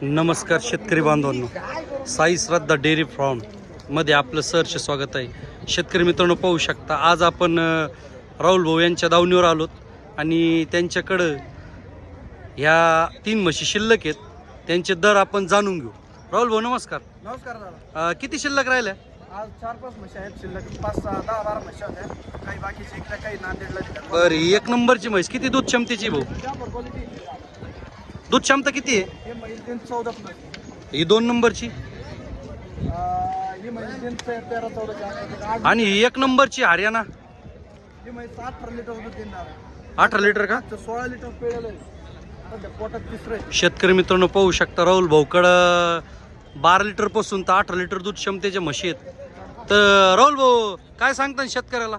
नमस्कार शेतकरी बांधवांनो, साई श्रद्धा डेअरी फार्म मध्ये आपलं सहर्ष स्वागत आहे. शेतकरी मित्रांनो, पाहू शकता आज आपण राहुल भाऊ यांच्या दावणीवर आलोत आणि त्यांच्याकडं ह्या 3 म्हशी शिल्लक आहेत. त्यांचे दर आपण जाणून घेऊ. राहुल भाऊ नमस्कार. नमस्कार दादा. किती शिल्लक राहिल्या? आज 4-5 म्हशी आहेत शिल्लक. 5, 6, 10, 12 म्हशी होत्या. काही बाकीचे इकडे, काही नांदेडला दिल्या. बरं, ही 1 नंबरची म्हैस किती दूध क्षमतेची भाऊ? दूध क्षमता किती आहे? हे म्हैस 14 ही 2 नंबरची ही म्हैस 13-14 आणि ही 1 नंबरची हरियाणा ही म्हैस 18 लिटर दूध देणार. 18 लिटर का? 16 लिटर पिळलेलं आहे. सध्या पोटात तिसरं आहे. शेतकरी मित्रांनो, पाहू शकता राहुल भाऊकडं 12 लिटर पासून तर 18 लिटर दूध क्षमतेच्या म्हशी आहेत. तर राहुल भाऊ काय सांगता शेतकऱ्याला?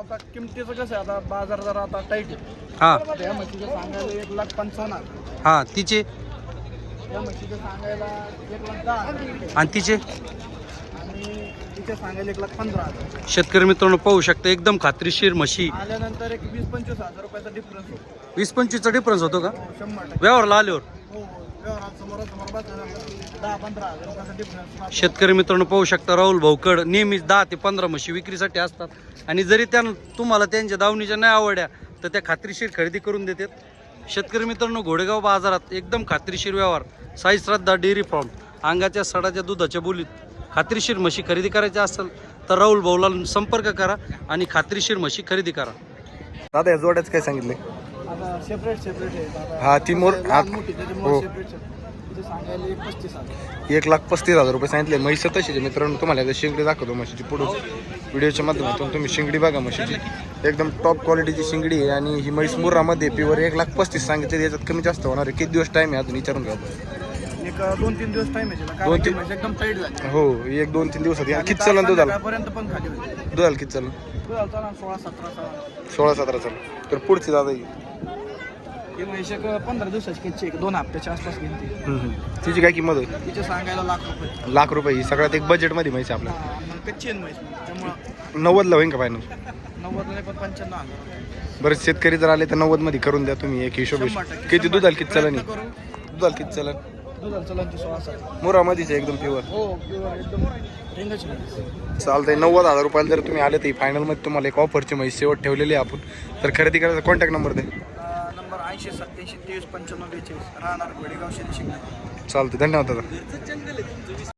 आता किमतीचं कसं आहे, आता बाजार जरा आता टाईट आहे. हा त्या म्हशीचं सांगायला 1,55,000. हा तिचे त्या म्हशीचं सांगायला 1,10,000 आणि तिचे आणि तिचे सांगायला 1,15,000. शेतकरी मित्रांनो, पाहू शकता एकदम खात्रीशीर म्हशी. आल्यानंतर एक 20-25 हजार रुपयाचा डिफरन्स होतो. 20-25चा डिफरन्स होतो का 100%? व्यवहारला आल्यावर? हो, व्यवहारात समोरासमोर बसल्यानंतर 10-15 हजार रुपयाचा डिफरन्स. शेतकरी मित्रांनो, पाहू शकता राहुल भाऊकड नेहमीच 10 ते 15 म्हशी विक्रीसाठी असतात आणि जरी तुम्हाला त्यांच्या दावणीच्या नाही आवडल्या तर त्या खात्रीशीर खरेदी करून देतात. शेतकरी मित्रांनो, घोडेगाव बाजारात एकदम खात्रीशीर व्यवहार. साई श्रद्धा डेअरी फार्म. अंगाच्या सडाच्या दुधाच्या बोलीत खात्रीशीर म्हशी खरेदी करायच्या असेल तर राहुल भाऊला संपर्क करा आणि खात्रीशीर म्हशी खरेदी करा. दादा या जोड्याच काय सांगितले? आता सेपरेट आहे आता. हा, ती मोर लहान मोठी हो. त्याच्यामुळे सेपरेट तिथे सांगायला 1,35,000. 1,35,000 रुपये सांगितले. म्हैस तशीच मित्रांनो, तुम्हाला आता शिंगडी दाखवतो म्हशीची पुढं व्हिडिओच्या माध्यमातून. तुम्ही शिंगडी बघा म्हशीची, एकदम टॉप क्वालिटीची शिंगडी आहे आणि ही म्हैस मुर्रामध्ये प्युअर 1,35,000 सांगितले. याच्यात कमी जास्त होणार आहे. किती दिवस टाईम आहे अजून विचारून घ्या. एक 2-3 दिवस टाइम आहे त्याला. 2-3 म्हशी एकदम टाईट झाली. हो, 1-2-3 दिवसात. किती चालन दुधाला? पर्यंत पण खाली होईल. दुधाला किती चालन? दुधाला चला 16-17 16-17 चालन. तर पुढची दादा ही ही म्हैस एक 15 दिवसाची किंची 2 हप्त्याच्या आसपास घेते. तिची काय किंमत आहे? तिचे सांगायला ₹1,00,000. ₹1,00,000. ही सगळ्यात एक बजेटमध्ये म्हैस आहे आपल्या. मग कच्ची आहे म्हैस, त्यामुळं 90ला होईन का फायनल? 90 नाही पण 95,000. बरेच शेतकरी जर आले तर 90मध्ये करून द्या तुम्ही एक हिशोब. 100%. किती दुधाला किती चालन? प्रयत्न करू. दुधाला किती चालन? दुधाला चलांची 16-17. मुरामध्येच आहे एकदम प्युअर. हो, प्युअर एकदम रिंगाची म्हैस. चालतंय. 90,000 रुपयाला जर तुम्ही आले तर फायनलमध्ये तुम्हाला एक ऑफरची म्हैस शेवट ठेवलेली आहे आपण. तर खरेदी करायचा कॉन्टॅक्ट नंबर दे. नंबर 80-87-23-95-42. राहणार घोडेगाव शनी शिंगणे. चालतं. धन्यवाद दादा.